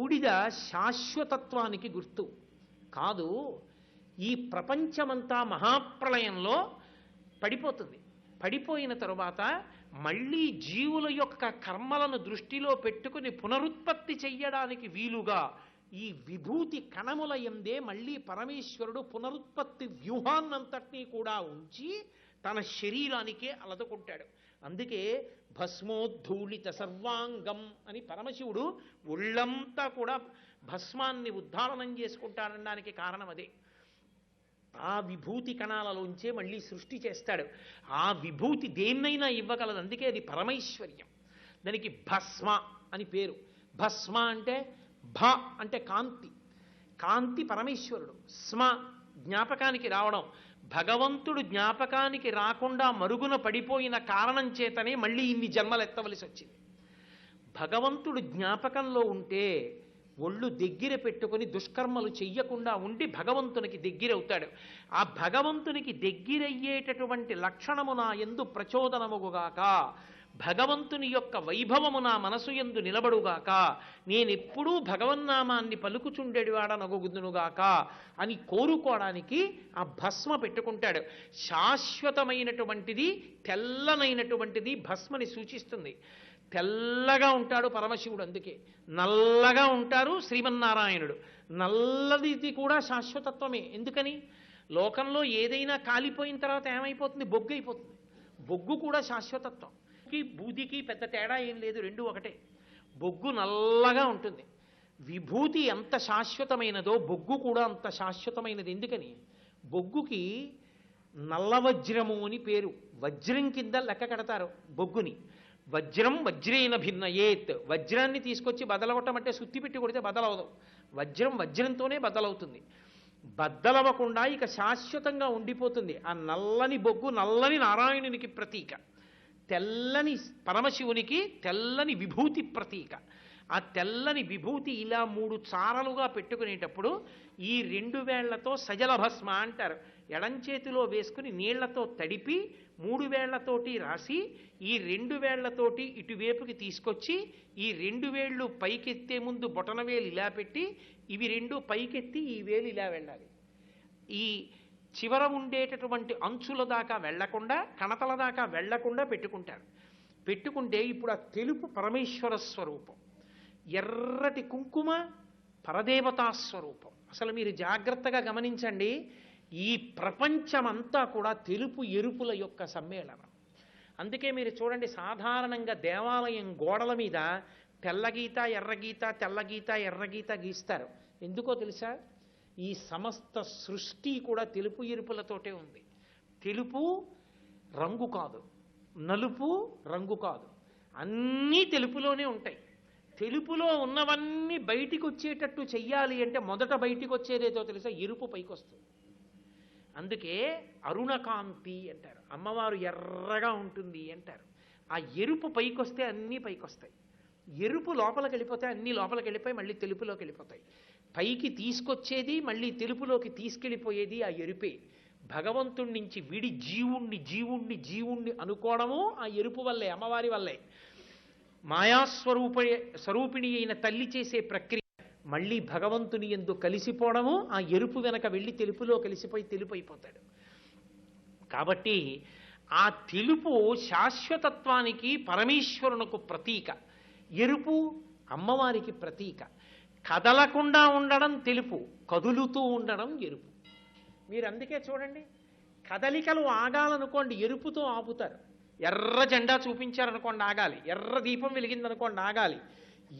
బూడిద శాశ్వతత్వానికి గుర్తు కాదు. ఈ ప్రపంచమంతా మహాప్రళయంలో పడిపోతుంది. పడిపోయిన తరువాత మళ్ళీ జీవుల యొక్క కర్మలను దృష్టిలో పెట్టుకుని పునరుత్పత్తి చెయ్యడానికి వీలుగా ఈ విభూతి కణముల యందే మళ్ళీ పరమేశ్వరుడు పునరుత్పత్తి వ్యూహాన్నంతటినీ కూడా ఉంచి తన శరీరానికే అలదుకుంటాడు. అందుకే భస్మోద్ధూళిత సర్వాంగం అని పరమశివుడు ఒళ్ళంతా కూడా భస్మాన్ని ఉద్ధారణం చేసుకుంటాడనడానికి కారణం అదే. ఆ విభూతి కణాలలోంచే మళ్ళీ సృష్టి చేస్తాడు. ఆ విభూతి దేన్నైనా ఇవ్వగలదు. అందుకే అది పరమైశ్వర్యం. దానికి భస్మ అని పేరు. భస్మ అంటే భ అంటే కాంతి, కాంతి పరమేశ్వరుడు. స్మ జ్ఞాపకానికి రావడం. భగవంతుడు జ్ఞాపకానికి రాకుండా మరుగున పడిపోయిన కారణం చేతనే మళ్ళీ ఇన్ని జన్మలు ఎత్తవలసి వచ్చింది. భగవంతుడు జ్ఞాపకంలో ఉంటే ఒళ్ళు దగ్గర పెట్టుకుని దుష్కర్మలు చెయ్యకుండా ఉండి భగవంతునికి దగ్గరవుతాడు. ఆ భగవంతునికి దగ్గరయ్యేటటువంటి లక్షణము నా యందు ప్రచోదనముగాక, భగవంతుని యొక్క వైభవము నా మనసు యందు నిలబడుగాక, నేనెప్పుడూ భగవన్నామాన్ని పలుకుచుండెడివాడనగుదునుగాక అని కోరుకోవడానికి ఆ భస్మ పెట్టుకుంటాడు. శాశ్వతమైనటువంటిది, తెల్లనైనటువంటిది భస్మని సూచిస్తుంది. తెల్లగా ఉంటాడు పరమశివుడు, అందుకే నల్లగా ఉంటారు శ్రీమన్నారాయణుడు. నల్లది కూడా శాశ్వతత్వమే. ఎందుకని? లోకంలో ఏదైనా కాలిపోయిన తర్వాత ఏమైపోతుంది? బొగ్గు అయిపోతుంది. బొగ్గు కూడా శాశ్వతత్వం. బూదికి పెద్ద తేడా ఏం లేదు, రెండు ఒకటే. బొగ్గు నల్లగా ఉంటుంది. విభూతి ఎంత శాశ్వతమైనదో బొగ్గు కూడా అంత శాశ్వతమైనది. ఎందుకని? బొగ్గుకి నల్లవజ్రము అని పేరు. వజ్రం కింద లెక్క కడతారు బొగ్గుని. వజ్రం వజ్రేన భిన్నయేత్. వజ్రాన్ని తీసుకొచ్చి బదలవటం అంటే సుత్తి పెట్టి కొడితే బదలవదు. వజ్రం వజ్రంతోనే బదలవుతుంది. బద్దలవ్వకుండా ఇక శాశ్వతంగా ఉండిపోతుంది. ఆ నల్లని బొగ్గు నల్లని నారాయణునికి ప్రతీక, తెల్లని పరమశివునికి తెల్లని విభూతి ప్రతీక. ఆ తెల్లని విభూతి ఇలా 3 చారలుగా పెట్టుకునేటప్పుడు ఈ 2 వేళ్లతో సజల భస్మ అంటారు. ఎడంచేతిలో వేసుకుని నీళ్లతో తడిపి 3 వేళ్లతోటి రాసి ఈ 2 వేళ్లతోటి ఇటువైపుకి తీసుకొచ్చి ఈ 2 వేళ్ళు పైకెత్తే ముందు బొటనవేలు ఇలా పెట్టి ఇవి 2 పైకెత్తి ఈ వేలు ఇలా వెళ్ళాలి. ఈ చివర ఉండేటటువంటి అంచుల దాకా వెళ్లకుండా, కణతల దాకా వెళ్లకుండా పెట్టుకుంటారు. పెట్టుకుంటే ఇప్పుడు ఆ తెలుపు పరమేశ్వర స్వరూపం, ఎర్రటి కుంకుమ పరదేవతా స్వరూపం. అసలు మీరు జాగ్రత్తగా గమనించండి, ఈ ప్రపంచమంతా కూడా తెలుపు ఎరుపుల యొక్క సమ్మేళనం. అందుకే మీరు చూడండి, సాధారణంగా దేవాలయం గోడల మీద తెల్లగీత ఎర్రగీత, తెల్లగీత ఎర్రగీత గీస్తారు. ఎందుకో తెలుసా? ఈ సమస్త సృష్టి కూడా తెలుపు ఎరుపులతోటే ఉంది. తెలుపు రంగు కాదు, నలుపు రంగు కాదు, అన్నీ తెలుపులోనే ఉంటాయి. తెలుపులో ఉన్నవన్నీ బయటికి వచ్చేటట్టు చెయ్యాలి అంటే మొదట బయటికి వచ్చేదేదో తెలుసా? ఎరుపు పైకి వస్తుంది. అందుకే అరుణకాంతి అంటారు. అమ్మవారు ఎర్రగా ఉంటుంది అంటారు. ఆ ఎరుపు పైకి వస్తే అన్నీ పైకి వస్తాయి. ఎరుపు లోపలికి వెళ్ళిపోతే అన్నీ లోపలికి వెళ్ళిపోయి మళ్ళీ తెలుపులోకి వెళ్ళిపోతాయి. పైకి తీసుకొచ్చేది మళ్ళీ తెలుపులోకి తీసుకెళ్ళిపోయేది ఆ ఎరుపే. భగవంతుడి నుంచి విడి జీవుణ్ణి జీవుణ్ణి జీవుణ్ణి అనుకోవడము ఆ ఎరుపు వల్లే, అమ్మవారి వల్లే. స్వరూపిణి అయిన తల్లి చేసే ప్రక్రియ మళ్ళీ భగవంతుని యందు కలిసిపోవడము ఆ ఎరుపు వెనక వెళ్ళి తెలుపులో కలిసిపోయి తెలుపు అయిపోతాడు. కాబట్టి ఆ తెలుపు శాశ్వతత్వానికి పరమేశ్వరునకు ప్రతీక, ఎరుపు అమ్మవారికి ప్రతీక. కదలకుండా ఉండడం తెలుపు, కదులుతూ ఉండడం ఎరుపు. మీరు అందుకే చూడండి, కదలికలు ఆగాలనుకోండి ఎరుపుతో ఆపుతారు. ఎర్ర జెండా చూపించారనుకోండి ఆగాలి, ఎర్ర దీపం వెలిగిందనుకోండి ఆగాలి.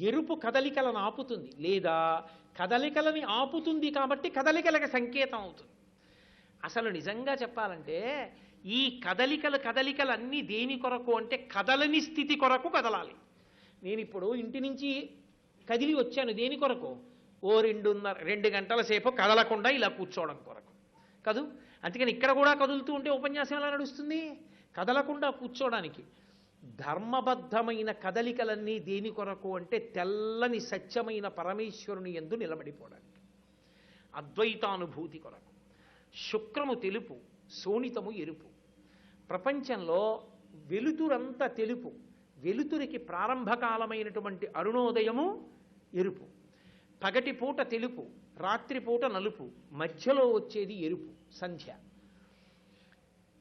ఎరుపు కదలికలను ఆపుతుంది, లేదా కదలికలని ఆపుతుంది కాబట్టి కదలికలకు సంకేతం అవుతుంది. అసలు నిజంగా చెప్పాలంటే ఈ కదలికలు అన్నీ దేని కొరకు అంటే కదలని స్థితి కొరకు కదలాలి. నేను ఇప్పుడు ఇంటి నుంచి కదిలి వచ్చాను, దేని కొరకు? ఓ 2 గంటల సేపు కదలకుండా ఇలా కూర్చోవడం కొరకు కదూ. అందుకని ఇక్కడ కూడా కదులుతూ ఉంటే ఉపన్యాసం ఎలా నడుస్తుంది? కదలకుండా కూర్చోవడానికి. ధర్మబద్ధమైన కదలికలన్నీ దేని కొరకు అంటే తెల్లని సత్యమైన పరమేశ్వరుని యందు నిలబడిపోవడానికి, అద్వైతానుభూతి కొరకు. శుక్రము తెలుపు, శోణితము ఎరుపు. ప్రపంచంలో వెలుతురంతా తెలుపు, వెలుతురికి ప్రారంభకాలమైనటువంటి అరుణోదయము ఎరుపు. పగటిపూట తెలుపు, రాత్రిపూట నలుపు, మధ్యలో వచ్చేది ఎరుపు, సంధ్య.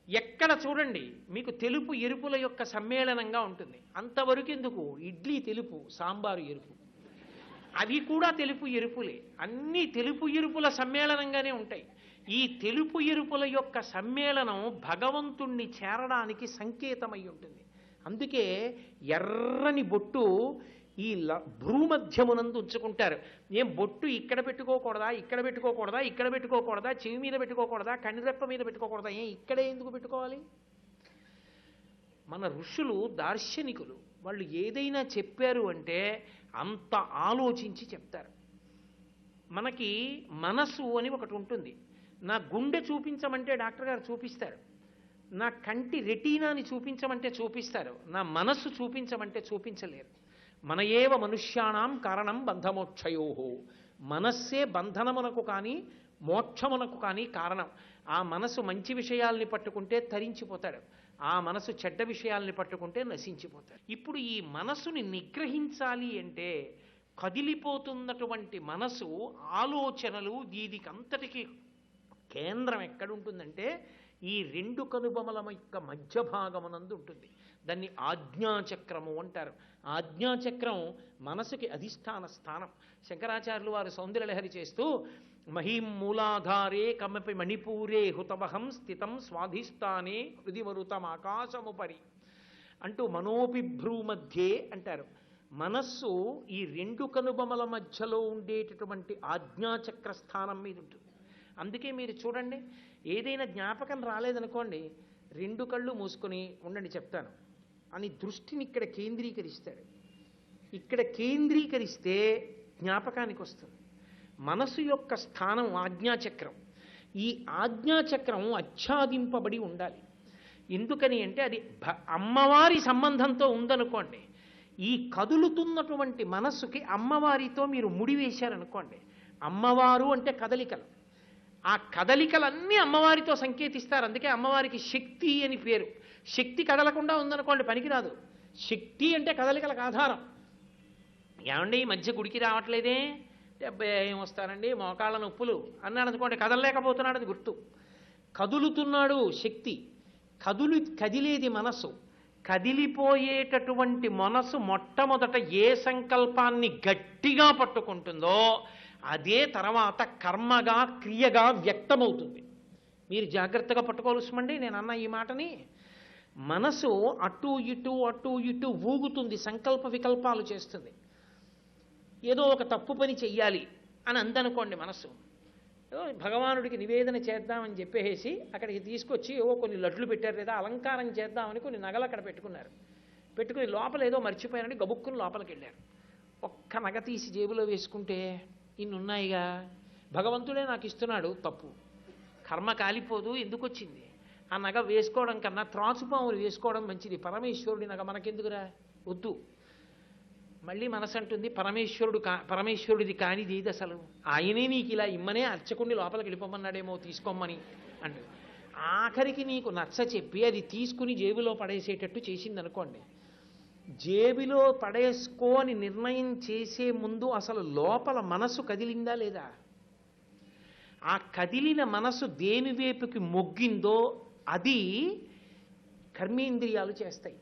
ఎక్కడ చూడండి మీకు తెలుపు ఎరుపుల యొక్క సమ్మేళనంగా ఉంటుంది. అంతవరకు ఎందుకు? ఇడ్లీ తెలుపు, సాంబారు ఎరుపు, అవి కూడా తెలుపు ఎరుపులే. అన్నీ తెలుపు ఎరుపుల సమ్మేళనంగానే ఉంటాయి. ఈ తెలుపు ఎరుపుల యొక్క సమ్మేళనం భగవంతుణ్ణి చేరడానికి సంకేతమై ఉంటుంది. అందుకే ఎర్రని బొట్టు ఈ భ్రూమధ్యమునందు ఉంచుకుంటారు. ఏం బొట్టు ఇక్కడ పెట్టుకోకూడదా, ఇక్కడ పెట్టుకోకూడదా, ఇక్కడ పెట్టుకోకూడదా, చెవి మీద పెట్టుకోకూడదా, కన్నురెప్ప మీద పెట్టుకోకూడదా, ఇక్కడే ఎందుకు పెట్టుకోవాలి? మన ఋషులు దార్శనికులు, వాళ్ళు ఏదైనా చెప్పారు అంటే అంత ఆలోచించి చెప్తారు. మనకి మనసు అని ఒకటి ఉంటుంది. నా గుండె చూపించమంటే డాక్టర్ గారు చూపిస్తారు, నా కంటి రెటీనాని చూపించమంటే చూపిస్తారు, నా మనస్సు చూపించమంటే చూపించలేరు. మన ఏవ మనుష్యాణం కారణం బంధమోక్షయో, మనస్సే బంధనమునకు కానీ మోక్షమునకు కానీ కారణం. ఆ మనసు మంచి విషయాల్ని పట్టుకుంటే తరించిపోతాడు, ఆ మనసు చెడ్డ విషయాల్ని పట్టుకుంటే నశించిపోతాడు. ఇప్పుడు ఈ మనసుని నిగ్రహించాలి అంటే కదిలిపోతున్నటువంటి మనసు ఆలోచనలు దీనికంతటికి కేంద్రం ఎక్కడుంటుందంటే ఈ రెండు కనుబొమల యొక్క మధ్య భాగమునందు ఉంటుంది. దాన్ని ఆజ్ఞాచక్రము అంటారు. ఆజ్ఞాచక్రం మనసుకి అధిష్టాన స్థానం. శంకరాచార్యులు వారు సౌందర్యలహరి చేస్తూ మహీం మూలాధారే కమపి మణిపూరే హుతవహం స్థితం స్వాధిష్టానే హృదిమరుతం ఆకాశముపరి అంటూ మనోపిభ్రూ మధ్యే అంటారు. మనస్సు ఈ రెండు కనుబొమల మధ్యలో ఉండేటటువంటి ఆజ్ఞాచక్ర స్థానం మీద ఉంటుంది. అందుకే మీరు చూడండి, ఏదైనా జ్ఞాపకం రాలేదనుకోండి, రెండు కళ్ళు మూసుకొని ఉండండి చెప్తాను అని దృష్టిని ఇక్కడ కేంద్రీకరిస్తాడు. ఇక్కడ కేంద్రీకరిస్తే జ్ఞాపకానికి వస్తుంది. మనసు యొక్క స్థానం ఆజ్ఞాచక్రం. ఈ ఆజ్ఞాచక్రం ఆచ్ఛాదింపబడి ఉండాలి. ఎందుకని అంటే అది అమ్మవారి సంబంధంతో ఉందనుకోండి, ఈ కదులుతున్నటువంటి మనస్సుకి అమ్మవారితో మీరు ముడివేశారనుకోండి, అమ్మవారు అంటే కదలికలు, ఆ కదలికలన్నీ అమ్మవారితో సంకేతిస్తారు. అందుకే అమ్మవారికి శక్తి అని పేరు. శక్తి కదలకుండా ఉందనుకోండి పనికిరాదు. శక్తి అంటే కదలికలకు ఆధారం. ఏమండి ఈ మధ్య గుడికి రావట్లేదే, ఏం వస్తానండి మోకాళ్ళ నొప్పులు అన్నాడు అనుకోండి, కదలలేకపోతున్నాడు, అది గుర్తు. కదులుతున్నాడు శక్తి, కదిలేది మనసు. కదిలిపోయేటటువంటి మనసు మొట్టమొదట ఏ సంకల్పాన్ని గట్టిగా పట్టుకుంటుందో అదే తర్వాత కర్మగా క్రియగా వ్యక్తమవుతుంది. మీరు జాగ్రత్తగా పట్టుకోవాల్సమండి. నేను అన్న ఈ మాటని, మనసు అటు ఇటు ఊగుతుంది, సంకల్ప వికల్పాలు చేస్తుంది. ఏదో ఒక తప్పు పని చెయ్యాలి అని అందనుకోండి మనసు, భగవానుడికి నివేదన చేద్దామని చెప్పేసి అక్కడికి తీసుకొచ్చి ఏవో కొన్ని లడ్లు పెట్టారు, లేదా అలంకారం చేద్దామని కొన్ని నగలు అక్కడ పెట్టుకుని లోపల ఏదో మర్చిపోయారని గబుక్కుని లోపలికి వెళ్ళారు. ఒక్క నగ తీసి జేబులో వేసుకుంటే ఇన్నున్నాయిగా, భగవంతుడే నాకు ఇస్తున్నాడు, తప్పు, కర్మ కాలిపోదు, ఎందుకు వచ్చింది? ఆ నగ వేసుకోవడం కన్నా త్రాచుపాములు వేసుకోవడం మంచిది. పరమేశ్వరుడి నగ మనకెందుకురా, వద్దు. మళ్ళీ మనసు అంటుంది పరమేశ్వరుడిది కానిది ఇది అసలు, ఆయనే నీకు ఇలా ఇమ్మనే అర్చకుడిని లోపలికి వెళ్ళిపోమన్నాడేమో తీసుకోమని అంటు. ఆఖరికి నీకు నచ్చ చెప్పి అది తీసుకుని జేబులో పడేసేటట్టు చేసింది అనుకోండి. జేబులో పడేసుకో అని నిర్ణయం చేసే ముందు అసలు లోపల మనసు కదిలిందా లేదా? ఆ కదిలిన మనసు దేని వైపుకి మొగ్గిందో అది కర్మేంద్రియాలు చేస్తాయి.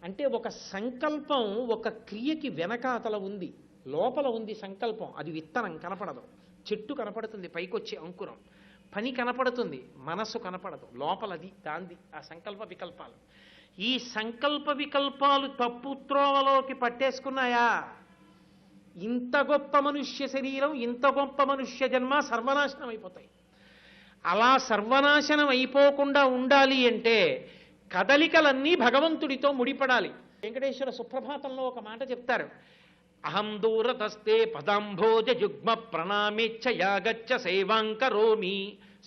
అంటే ఒక సంకల్పం ఒక క్రియకి వెనకాతల ఉంది, లోపల ఉంది సంకల్పం. అది విత్తనం కనపడదు, చెట్టు కనపడుతుంది పైకొచ్చే అంకురం, పని కనపడుతుంది, మనస్సు కనపడదు, లోపలది దాంది ఆ సంకల్ప వికల్పాలు. ఈ సంకల్ప వికల్పాలు తప్పు త్రోవలోకి పట్టేసుకున్నాయా, ఇంత గొప్ప మనుష్య శరీరం, ఇంత గొప్ప మనుష్య జన్మ సర్వనాశనం అయిపోతాయి. అలా సర్వనాశనం అయిపోకుండా ఉండాలి అంటే కదలికలన్నీ భగవంతుడితో ముడిపడాలి. వెంకటేశ్వర సుప్రభాతంలో ఒక మాట చెప్తారు, అహం దూరతస్తే పదాంభోజ యుగ్మ ప్రణామేచ్ఛ యాగచ్చ సేవాంకరోమి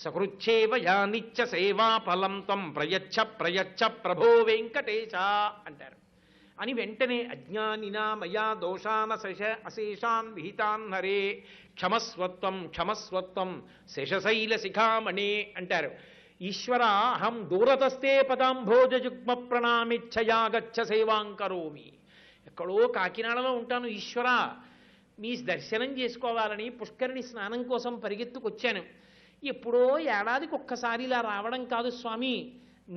సకృచ్ఛేవ యానిచ్చ సేవా ఫలం త్వం ప్రయచ్ఛ ప్రభో వెంకటేశ అంటారు. అని వెంటనే అజ్ఞానినా మయా దోషాన అశేషాన్ విహితాన్ హరే క్షమస్వత్వం శేషశైల శిఖామణే అంటారు. ఈశ్వర అహం దూరతస్తే పదాంభోజయుగ్మ ప్రణామిచ్ఛయాగచ్చ సేవాంకరోమి. ఎక్కడో కాకినాడలో ఉంటాను ఈశ్వర, మీ దర్శనం చేసుకోవాలని పుష్కరిణి స్నానం కోసం పరిగెత్తుకొచ్చాను. ఎప్పుడో ఏడాదికి ఒక్కసారి ఇలా రావడం కాదు స్వామి,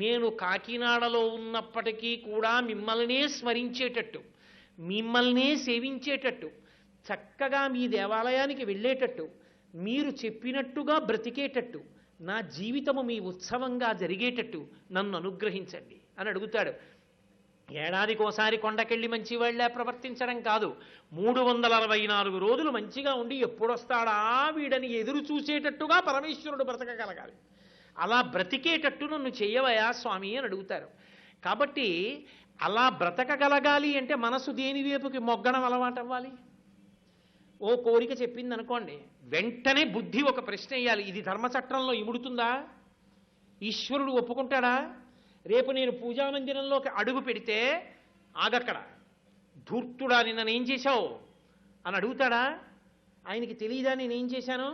నేను కాకినాడలో ఉన్నప్పటికీ కూడా మిమ్మల్నే స్మరించేటట్టు, మిమ్మల్నే సేవించేటట్టు, చక్కగా మీ దేవాలయానికి వెళ్ళేటట్టు, మీరు చెప్పినట్టుగా బ్రతికేటట్టు, నా జీవితము మీ ఉత్సవంగా జరిగేటట్టు నన్ను అనుగ్రహించండి అని అడుగుతాడు. ఏడాదికోసారి కొండకెళ్ళి మంచివాళ్లే ప్రవర్తించడం కాదు, 364 రోజులు మంచిగా ఉండి ఎప్పుడొస్తాడా వీడని ఎదురు చూసేటట్టుగా పరమేశ్వరుడు బ్రతకగలగాలి. అలా బ్రతికేటట్టు నన్ను చెయ్యవయా స్వామి అని అడుగుతారు. కాబట్టి అలా బ్రతకగలగాలి అంటే మనసు దేని వైపుకి మొగ్గడం అలవాటు అవ్వాలి. ఓ కోరిక చెప్పింది అనుకోండి, వెంటనే బుద్ధి ఒక ప్రశ్న వేయాలి, ఇది ధర్మచట్రంలో ఇముడుతుందా? ఈశ్వరుడు ఒప్పుకుంటాడా? రేపు నేను పూజామందిరంలోకి అడుగు పెడితే ఆగక్కడ, ధూర్తుడా నిన్నేం చేశావు అని అడుగుతాడా? ఆయనకి తెలియదా నేనేం చేశాను?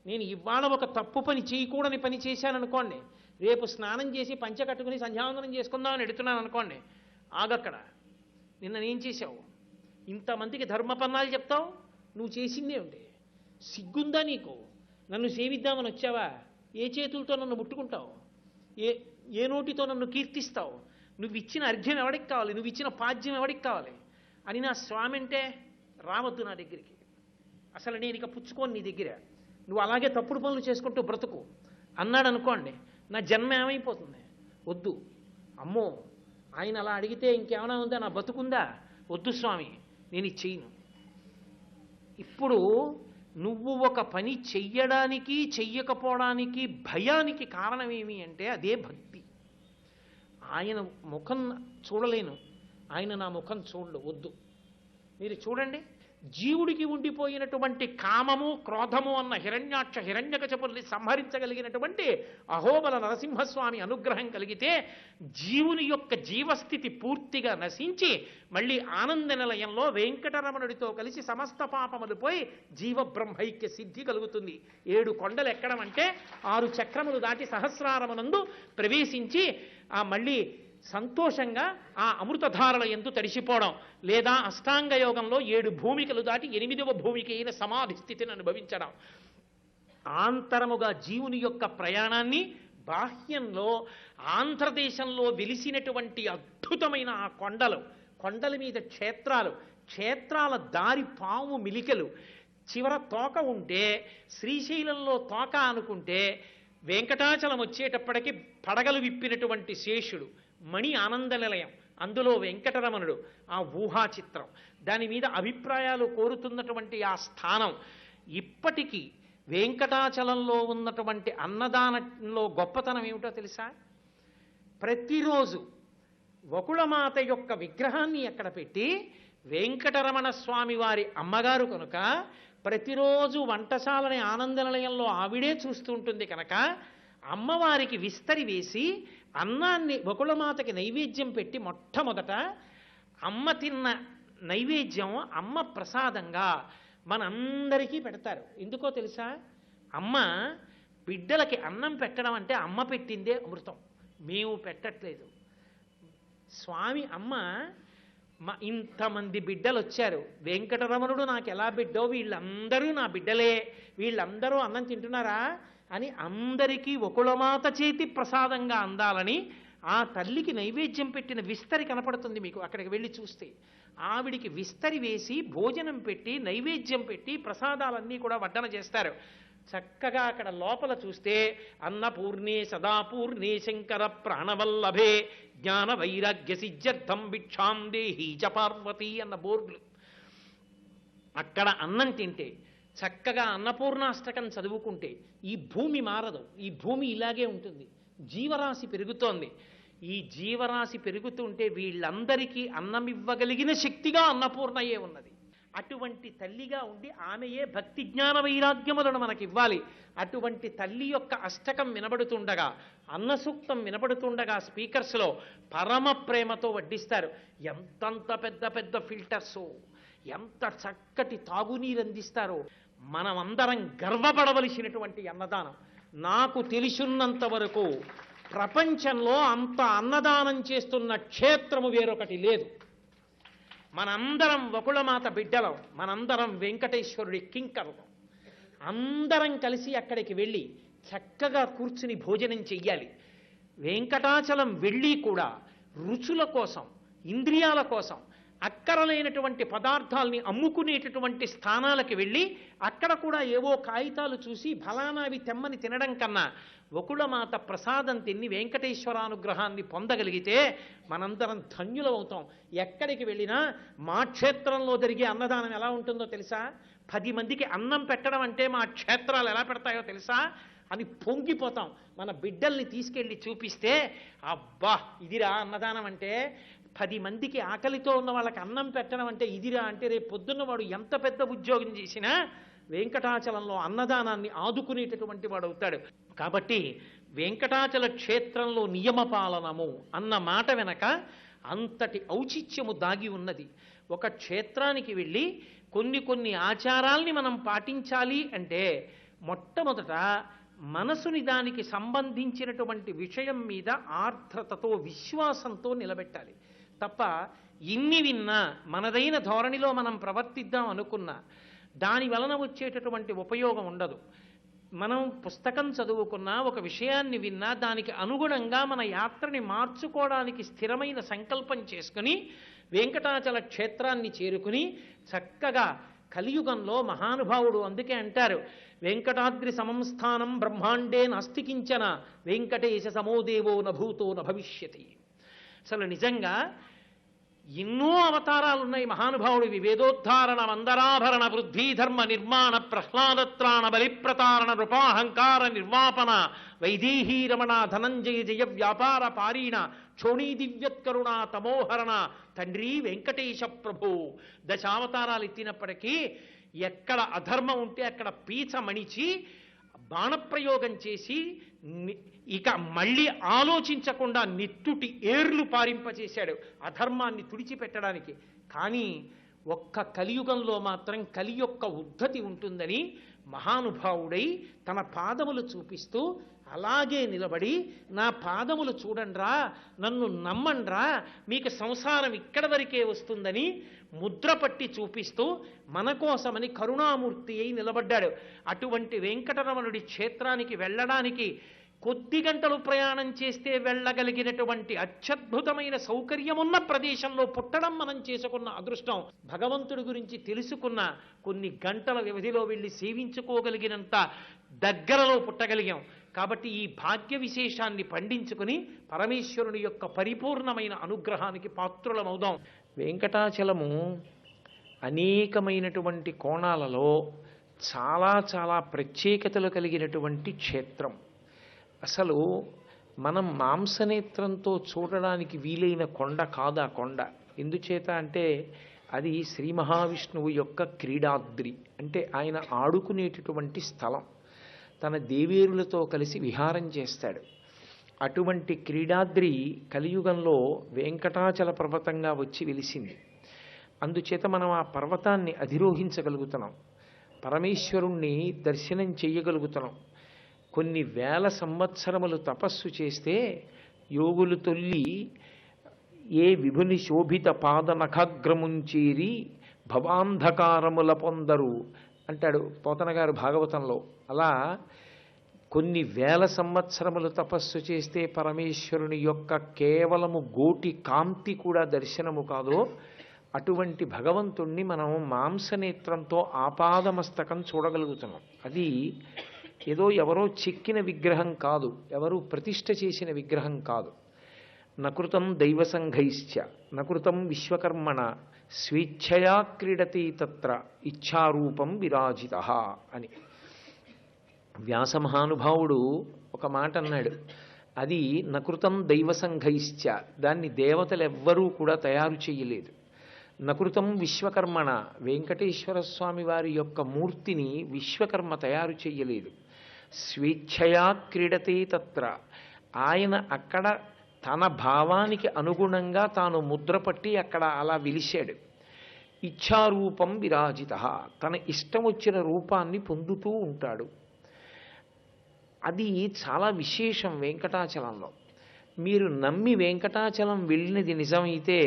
నేను ఇవాళ ఒక తప్పు పని చేయకూడని పని చేశాను అనుకోండి, రేపు స్నానం చేసి పంచ కట్టుకుని సంధ్యావందనం చేసుకుందామని ఎడుతున్నాను అనుకోండి, ఆగక్కడ, నిన్నేం చేశావు? ఇంతమందికి ధర్మపన్నాలు చెప్తావు, నువ్వు చేసిందే ఉంటే సిగ్గుందా నీకు? నన్ను సేవిద్దామని వచ్చావా? ఏ చేతులతో నన్ను ముట్టుకుంటావు? ఏ నోటితో నన్ను కీర్తిస్తావు? నువ్వు ఇచ్చిన అర్ఘ్యం ఎవడికి కావాలి? నువ్వు ఇచ్చిన పాద్యం ఎవడికి కావాలి అని నా స్వామి అంటే రావద్దు నా దగ్గరికి, అసలు నేను ఇక పుచ్చుకోను నీ దగ్గర, నువ్వు అలాగే తప్పుడు పనులు చేసుకుంటూ బ్రతుకు అన్నాడు అనుకోండి, నా జన్మ ఏమైపోతుంది? వద్దు, అమ్మో ఆయన అలా అడిగితే ఇంకేమైనా ఉందా, నా బతుకుందా? వద్దు స్వామి, నేను ఇది చెయ్యను. ఇప్పుడు నువ్వు ఒక పని చెయ్యడానికి చెయ్యకపోవడానికి భయానికి కారణం ఏమి అంటే అదే భక్తి. ఆయన ముఖం చూడలేను, ఆయన నా ముఖం చూడడు, వద్దు. మీరు చూడండి, జీవుడికి ఉండిపోయినటువంటి కామము క్రోధము అన్న హిరణ్యాక్ష హిరణ్యకశపుల్ని సంహరించగలిగినటువంటి అహోబల నరసింహస్వామి అనుగ్రహం కలిగితే జీవుని యొక్క జీవస్థితి పూర్తిగా నశించి మళ్ళీ ఆనంద నిలయంలో వెంకటరమణుడితో కలిసి సమస్త పాపములు పోయి జీవబ్రహ్మైక్య సిద్ధి కలుగుతుంది. 7 కొండలు ఎక్కడం అంటే 6 చక్రములు దాటి సహస్రారమునందు ప్రవేశించి ఆ మళ్ళీ సంతోషంగా ఆ అమృతధారల ఎందు తడిసిపోవడం, లేదా అష్టాంగ యోగంలో 7 భూమికలు దాటి 8వ భూమికి అయిన సమాధి స్థితిని అనుభవించడం. ఆంతరముగా జీవుని యొక్క ప్రయాణాన్ని బాహ్యంలో ఆంధ్రదేశంలో వెలిసినటువంటి అద్భుతమైన ఆ కొండల మీద క్షేత్రాల దారి పాము మిలికలు, చివర తోక ఉంటే శ్రీశైలంలో తోక అనుకుంటే వెంకటాచలం వచ్చేటప్పటికి పడగలు విప్పినటువంటి శేషుడు, మణి ఆనంద నిలయం, అందులో వెంకటరమణుడు, ఆ ఊహా చిత్రం, దాని మీద అభిప్రాయాలు కోరుతున్నటువంటి ఆ స్థానం. ఇప్పటికీ వెంకటాచలంలో ఉన్నటువంటి అన్నదానంలో గొప్పతనం ఏమిటో తెలుసా? ప్రతిరోజు వకుళమాత యొక్క విగ్రహాన్ని అక్కడ పెట్టి వెంకటరమణ స్వామి వారి అమ్మగారు కనుక ప్రతిరోజు వంటశాలని ఆనంద నిలయంలో ఆవిడే చూస్తూ ఉంటుంది కనుక అమ్మవారికి విస్తరి వేసి అన్నాన్ని వకుళమాతకి నైవేద్యం పెట్టి మొట్టమొదట అమ్మ తిన్న నైవేద్యం అమ్మ ప్రసాదంగా మనందరికీ పెడతారు. ఎందుకో తెలుసా? అమ్మ బిడ్డలకి అన్నం పెట్టడం అంటే అమ్మ పెట్టిందే అమృతం, మేము పెట్టట్లేదు. స్వామి అమ్మ ఇంతమంది బిడ్డలు వచ్చారు, వెంకటరమణుడు నాకు ఎలా బిడ్డో వీళ్ళందరూ నా బిడ్డలే, వీళ్ళందరూ అన్నం తింటున్నారా అని అందరికీ వకుళమాత చేతి ప్రసాదంగా అందాలని ఆ తల్లికి నైవేద్యం పెట్టిన విస్తరి కనపడుతుంది మీకు అక్కడికి వెళ్ళి చూస్తే. ఆవిడికి విస్తరి వేసి భోజనం పెట్టి నైవేద్యం పెట్టి ప్రసాదాలన్నీ కూడా వడ్డన చేస్తారు. చక్కగా అక్కడ లోపల చూస్తే అన్నపూర్ణే సదాపూర్ణే శంకర ప్రాణవల్లభే జ్ఞాన వైరాగ్య సిద్ధ్యర్థం భిక్షాం దేహీ చ పార్వతి అన్న బోర్డులు. అక్కడ అన్నం తింటే చక్కగా అన్నపూర్ణాష్టకం చదువుకుంటే ఈ భూమి మారదు, ఈ భూమి ఇలాగే ఉంటుంది, జీవరాశి పెరుగుతోంది. ఈ జీవరాశి పెరుగుతుంటే వీళ్ళందరికీ అన్నం ఇవ్వగలిగిన శక్తిగా అన్నపూర్ణయే ఉన్నది. అటువంటి తల్లిగా ఉండి ఆమెయే భక్తి జ్ఞాన వైరాగ్యములను మనకివ్వాలి. అటువంటి తల్లి యొక్క అష్టకం వినబడుతుండగా, అన్నసూక్తం వినబడుతుండగా స్పీకర్స్లో పరమ ప్రేమతో వడ్డిస్తారు. ఎంతంత పెద్ద పెద్ద ఫిల్టర్సు, ఎంత చక్కటి తాగునీరు అందిస్తారో. మనమందరం గర్వపడవలసినటువంటి అన్నదానం. నాకు తెలిసినంత వరకు ప్రపంచంలో అంత అన్నదానం చేస్తున్న క్షేత్రము వేరొకటి లేదు. మనందరం వకుళమాత బిడ్డలం, మనందరం వెంకటేశ్వరుడి కింకరులం. అందరం కలిసి అక్కడికి వెళ్ళి చక్కగా కూర్చుని భోజనం చెయ్యాలి. వెంకటాచలం వెళ్ళి కూడా రుచుల కోసం, ఇంద్రియాల కోసం అక్కరలేనటువంటి పదార్థాల్ని అమ్ముకునేటటువంటి స్థానాలకు వెళ్ళి అక్కడ కూడా ఏవో కాగితాలు చూసి ఫలానావి తెమ్మని తినడం కన్నా వకుళమాత ప్రసాదం తిని వెంకటేశ్వరానుగ్రహాన్ని పొందగలిగితే మనందరం ధన్యులమవుతాం. ఎక్కడికి వెళ్ళినా మా క్షేత్రంలో జరిగే అన్నదానం ఎలా ఉంటుందో తెలుసా? 10 మందికి అన్నం పెట్టడం అంటే మా క్షేత్రాలు ఎలా పెడతాయో తెలుసా అని పొంగిపోతాం. మన బిడ్డల్ని తీసుకెళ్ళి చూపిస్తే అబ్బా ఇదిరా అన్నదానం అంటే, 10 మందికి ఆకలితో ఉన్న వాళ్ళకి అన్నం పెట్టడం అంటే ఇదిరా అంటే, రేపు పొద్దున్న వాడు ఎంత పెద్ద ఉద్యోగం చేసినా వెంకటాచలంలో అన్నదానాన్ని ఆదుకునేటటువంటి వాడు అవుతాడు. కాబట్టి వెంకటాచల క్షేత్రంలో నియమపాలనము అన్న మాట వెనక అంతటి ఔచిత్యము దాగి ఉన్నది. ఒక క్షేత్రానికి వెళ్ళి కొన్ని ఆచారాల్ని మనం పాటించాలి అంటే మొట్టమొదట మనసుని దానికి సంబంధించినటువంటి విషయం మీద ఆర్ద్రతతో, విశ్వాసంతో నిలబెట్టాలి. తప్ప ఇన్ని విన్నా మనదైన ధోరణిలో మనం ప్రవర్తిద్దాం అనుకున్నా దాని వలన వచ్చేటటువంటి ఉపయోగం ఉండదు. మనం పుస్తకం చదువుకున్నా, ఒక విషయాన్ని విన్నా, దానికి అనుగుణంగా మన యాత్రని మార్చుకోవడానికి స్థిరమైన సంకల్పం చేసుకుని వెంకటాచల క్షేత్రాన్ని చేరుకుని చక్కగా కలియుగంలో మహానుభావుడు అందుకే అంటారు, వెంకటాద్రి సమంస్థానం బ్రహ్మాండే నాస్తికించన వెంకటేశ సమోదేవో నభూతో నభవిష్యతి. అసలు నిజంగా ఎన్నో అవతారాలు ఉన్నాయి మహానుభావుడివి. వేదోద్ధారణ, మందరాభరణ, వృద్ధీధర్మ నిర్మాణ, ప్రహ్లాదత్రాణ, బలిప్రతారణ, నృపాహంకార నిర్వాపన, వైదేహీ రమణ, ధనంజయ జయ వ్యాపార పారీణ, క్షోణీ దివ్యత్కరుణ, తమోహరణ, తండ్రి వెంకటేశ ప్రభు. దశావతారాలు ఎత్తినప్పటికీ ఎక్కడ అధర్మం ఉంటే అక్కడ పీచ మణిచి బాణప్రయోగం చేసి ఇక మళ్ళీ ఆలోచించకుండా నిత్తుటి ఏర్లు పారింపచేశాడు అధర్మాన్ని తుడిచిపెట్టడానికి. కానీ ఒక్క కలియుగంలో మాత్రం కలి యొక్క ఉద్ధతి ఉంటుందని మహానుభావుడై తన పాదములు చూపిస్తూ అలాగే నిలబడి, నా పాదములు చూడండ్రా, నన్ను నమ్మండ్రా, మీకు సంసారం ఇక్కడ వరకే వస్తుందని ముద్ర పట్టి చూపిస్తూ మన కోసమని కరుణామూర్తి అయి నిలబడ్డాడు. అటువంటి వెంకటరమణుడి క్షేత్రానికి వెళ్ళడానికి కొద్ది గంటలు ప్రయాణం చేస్తే వెళ్ళగలిగినటువంటి అత్యద్భుతమైన సౌకర్యమున్న ప్రదేశంలో పుట్టడం మనం చేసుకున్న అదృష్టం. భగవంతుడి గురించి తెలుసుకున్న కొన్ని గంటల వ్యవధిలో వెళ్ళి సేవించుకోగలిగినంత దగ్గరలో పుట్టగలిగాం. కాబట్టి ఈ భాగ్య విశేషాన్ని పండించుకుని పరమేశ్వరుని యొక్క పరిపూర్ణమైన అనుగ్రహానికి పాత్రులమవుదాం. వెంకటాచలము అనేకమైనటువంటి కోణాలలో చాలా చాలా ప్రత్యేకతలు కలిగినటువంటి క్షేత్రం. అసలు మనం మాంసనేత్రంతో చూడడానికి వీలైన కొండ కాదు ఆ కొండ. ఎందుచేత అంటే అది శ్రీ మహావిష్ణువు యొక్క క్రీడాద్రి, అంటే ఆయన ఆడుకునేటటువంటి స్థలం. తన దేవేరులతో కలిసి విహారం చేస్తాడు. అటువంటి క్రీడాద్రి కలియుగంలో వెంకటాచల పర్వతంగా వచ్చి వెలిసింది. అందుచేత మనం ఆ పర్వతాన్ని అధిరోహించగలుగుతున్నాం, పరమేశ్వరుణ్ణి దర్శనం చెయ్యగలుగుతున్నాం. కొన్ని వేల సంవత్సరములు తపస్సు చేస్తే యోగులు తొల్లి ఏ విభుని శోభిత పాద నఖాగ్రముంచేరి భవాంధకారముల పొందరు అంటాడు పోతన గారు భాగవతంలో. అలా కొన్ని వేల సంవత్సరములు తపస్సు చేస్తే పరమేశ్వరుని యొక్క కేవలము గోటి కాంతి కూడా దర్శనము కాదో అటువంటి భగవంతుణ్ణి మనం మాంసనేత్రంతో ఆపాదమస్తకం చూడగలుగుతున్నాం. అది ఏదో ఎవరో చెక్కిన విగ్రహం కాదు, ఎవరో ప్రతిష్ఠ చేసిన విగ్రహం కాదు. నకృతం దైవసంఘైశ్చ నకృతం విశ్వకర్మణ స్వేచ్ఛయా క్రీడతి తత్ర ఇచ్ఛారూపం విరాజిత అని వ్యాసమహానుభావుడు ఒక మాట అన్నాడు. అది నకృతం దైవసంఘైశ్చ, దాన్ని దేవతలెవ్వరూ కూడా తయారు చేయలేదు. నకృతం విశ్వకర్మణ, వెంకటేశ్వర స్వామి వారి యొక్క మూర్తిని విశ్వకర్మ తయారు చెయ్యలేదు. స్వేచ్ఛయా క్రీడతే తత్ర, ఆయన అక్కడ తన భావానికి అనుగుణంగా తాను ముద్రపట్టి అక్కడ అలా వెలిశాడు. ఇచ్ఛారూపం విరాజిత, తన ఇష్టం వచ్చిన రూపాన్ని పొందుతూ ఉంటాడు. అది చాలా విశేషం వెంకటాచలంలో. మీరు నమ్మి వెంకటాచలం వెళ్ళినది నిజమైతే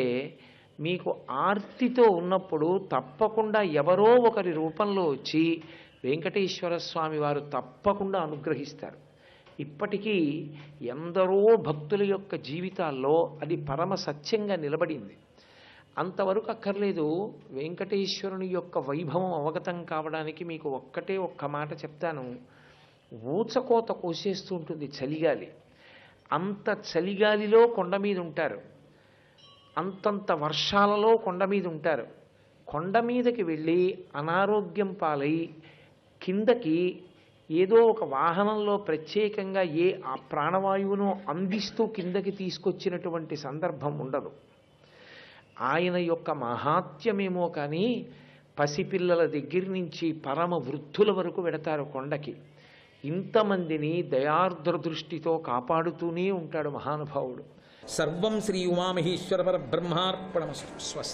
మీకు ఆర్తితో ఉన్నప్పుడు తప్పకుండా ఎవరో ఒకరి రూపంలో వచ్చి వెంకటేశ్వర స్వామి వారు తప్పకుండా అనుగ్రహిస్తారు. ఇప్పటికీ ఎందరో భక్తుల యొక్క జీవితాల్లో అది పరమ సత్యంగా నిలబడింది. అంతవరకు అక్కర్లేదు. వెంకటేశ్వరుని యొక్క వైభవం అవగతం కావడానికి మీకు ఒక్క మాట చెప్తాను. ఊచకోత కోసేస్తూ ఉంటుంది చలిగాలి. అంత చలిగాలిలో కొండ మీద ఉంటారు, అంతంత వర్షాలలో కొండ మీద ఉంటారు. కొండ మీదకి వెళ్ళి అనారోగ్యం పాలై కిందకి ఏదో ఒక వాహనంలో ప్రత్యేకంగా ఆ ప్రాణవాయువును అందిస్తూ కిందకి తీసుకొచ్చినటువంటి సందర్భం ఉండదు. ఆయన యొక్క మహాత్మ్యమేమో కానీ పసిపిల్లల దగ్గర నుంచి పరమ వృద్ధుల వరకు వెడతారు కొండకి. ఇంతమందిని దయార్ద్ర దృష్టితో కాపాడుతూనే ఉంటాడు మహానుభావుడు. సర్వం శ్రీ ఉమామహేశ్వర పరబ్రహ్మార్పణమస్తు. స్వస్తి.